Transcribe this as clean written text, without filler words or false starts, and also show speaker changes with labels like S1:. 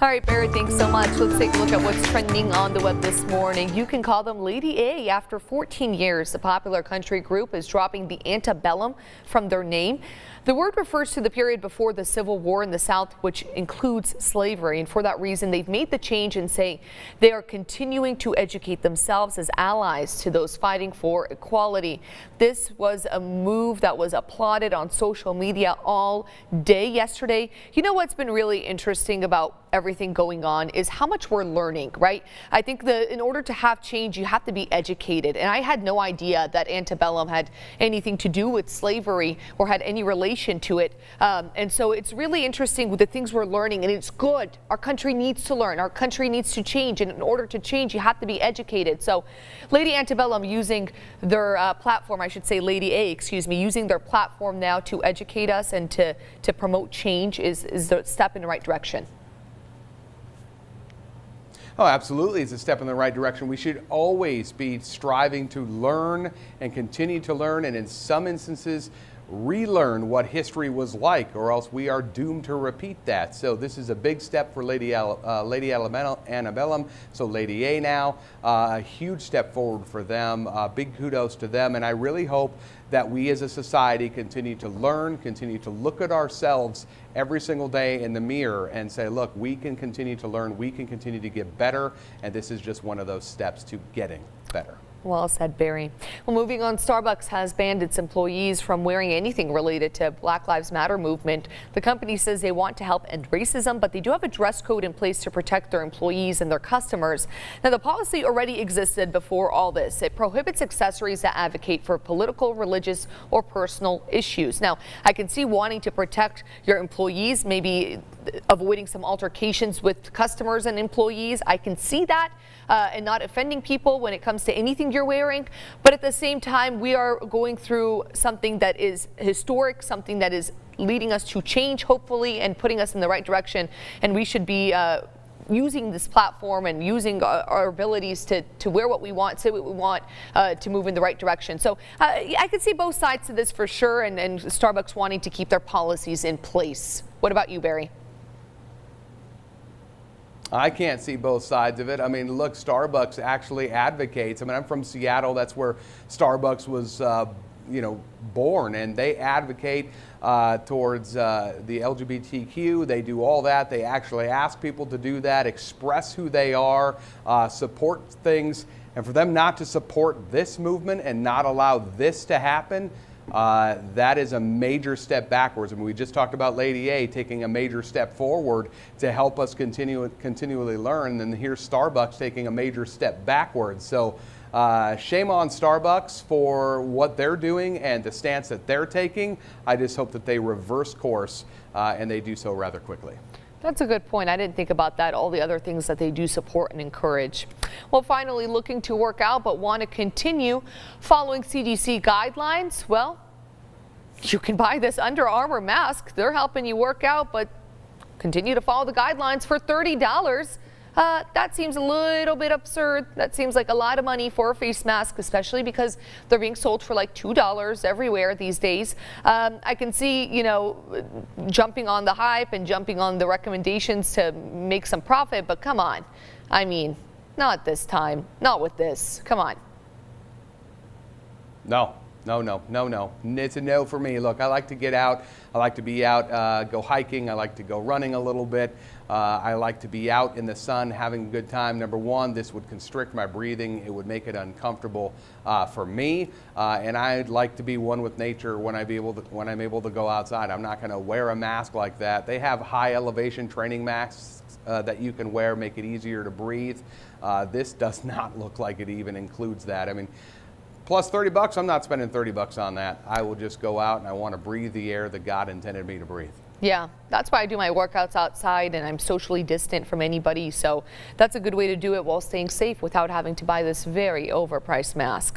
S1: All right, Bary, thanks so much. Let's take a look at what's trending on the web this morning. You can call them Lady A. After 14 years, the popular country group is dropping the Antebellum from their name. The word refers to the period before the Civil War in the South, which includes slavery. And for that reason, they've made the change and say they are continuing to educate themselves as allies to those fighting for equality. This was a move that was applauded on social media all day yesterday. You know what's been really interesting about everything going on is how much we're learning, right? I think in order to have change, you have to be educated. And I had no idea that Antebellum had anything to do with slavery or had any relation to it. And so it's really interesting with the things we're learning, and it's good. Our country needs to learn. Our country needs to change. And in order to change, you have to be educated. So Lady Antebellum using their platform, I should say Lady A, excuse me, using their platform now to educate us and to promote change is the step in the right direction.
S2: Oh, absolutely. It's a step in the right direction. We should always be striving to learn and continue to learn, and in some instances, relearn what history was like, or else we are doomed to repeat that. So this is a big step for Lady Antebellum, so Lady A now. A huge step forward for them. Big kudos to them, and I really hope that we as a society continue to learn, continue to look at ourselves every single day in the mirror and say, look, we can continue to learn, we can continue to get better, and this is just one of those steps to getting better.
S1: Well said, Bary. Well, moving on, Starbucks has banned its employees from wearing anything related to Black Lives Matter movement. The company says they want to help end racism, but they do have a dress code in place to protect their employees and their customers. Now, the policy already existed before all this. It prohibits accessories that advocate for political, religious, or personal issues. Now, I can see wanting to protect your employees, maybe avoiding some altercations with customers and employees. I can see that, and not offending people when it comes to anything you're wearing. But at the same time, we are going through something that is historic, something that is leading us to change, hopefully, and putting us in the right direction. And we should be using this platform and using our abilities to wear what we want, say what we want, to move in the right direction. So I could see both sides to this for sure, and Starbucks wanting to keep their policies in place. What about you, Bary?
S2: I can't see both sides of it. I mean, look, Starbucks actually advocates. I mean, I'm from Seattle. That's where Starbucks was, born, and they advocate towards the LGBTQ. They do all that. They actually ask people to do that, express who they are, support things. And for them not to support this movement and not allow this to happen, that is a major step backwards. I mean, we just talked about Lady A taking a major step forward to help us continually learn, and here's Starbucks taking a major step backwards. So shame on Starbucks for what they're doing and the stance that they're taking. I just hope that they reverse course and they do so rather quickly.
S1: That's a good point. I didn't think about that, all the other things that they do support and encourage. Well, finally, looking to work out but want to continue following CDC guidelines? Well, you can buy this Under Armour mask. They're helping you work out, but continue to follow the guidelines for $30. That seems a little bit absurd. That seems like a lot of money for a face mask, especially because they're being sold for like $2 everywhere these days. I can see, jumping on the hype and jumping on the recommendations to make some profit, but come on. I mean, not this time, not with this. Come on.
S2: No. It's a no for me. Look, I like to get out. I like to be out, go hiking. I like to go running a little bit. I like to be out in the sun, having a good time. Number one, this would constrict my breathing. It would make it uncomfortable for me. And I'd like to be one with nature when I'm able to go outside. I'm not going to wear a mask like that. They have high elevation training masks that you can wear, make it easier to breathe. This does not look like it even includes that. I mean, plus $30, I'm not spending $30 on that. I will just go out and I want to breathe the air that God intended me to breathe.
S1: Yeah, that's why I do my workouts outside, and I'm socially distant from anybody. So that's a good way to do it while staying safe without having to buy this very overpriced mask.